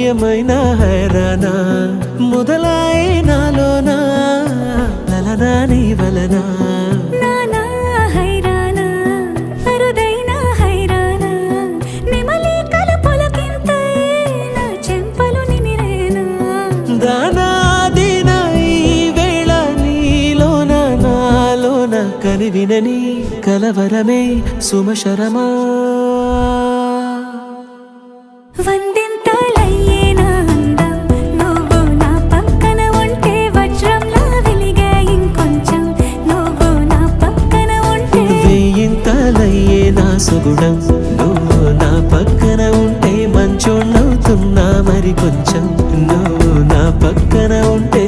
ఏమైనా హైరానా మొదలాయే నాలోనా లలనా నీ వలనా నానా హైరానా అరుదైనా హైరానా నెమలి కలుపులకింతై నా చెంపలు నిమిరేనా దానా దీనా ఈ వేళ నీలోన నాలోన కనివినని కలవరమే సుమశరమా వందింతలయ్యేనా అందం నువ్వు నా పక్కన ఉంటే వజ్రంలా వెలిగే ఇంకొంచెం నువ్వు నా పక్కన ఉంటే వేయింతలయ్యే నా సుగుణం నువ్వు నా పక్కన ఉంటే మంచోళ్ళవుతున్నా మరి కొంచెం నువ్వు నా పక్కన ఉంటే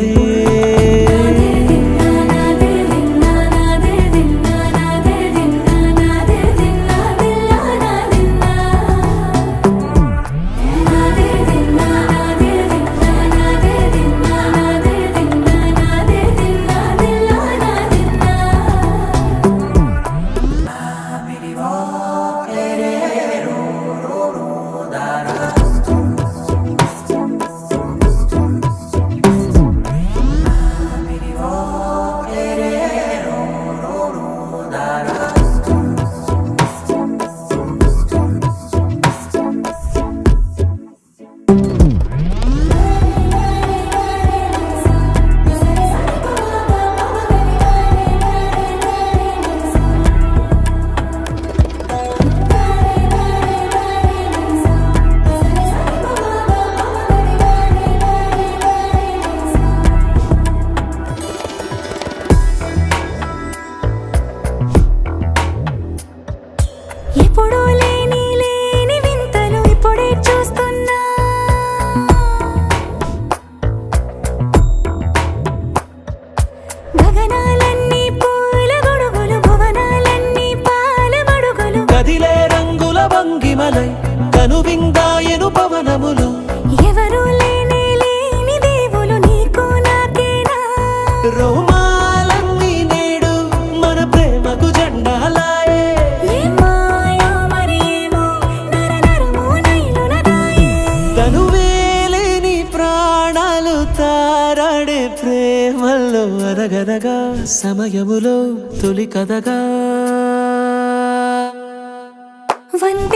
ఎప్పుడూ లేని వింతలు ఇప్పుడే చూస్తున్నా గగనాలన్నీ పూల గొడుగులు భువనాలన్నీ పాల గొడుగులు కదిలే రంగుల భంగిమలై కనువిందాయను పవనములు ఎవరూ లేని దేవులు నీకు నాకేనా రోమాలన్నీ నేడు మన ప్రేమకు జెండాలాయే ఏ మాయో మరి ఏమో నరనరమో నైలునదాయే తనువేలేని ప్రాణాలు తారాడే ప్రేమల్లో అరగరగా సమయములో తొలి కథగా వందే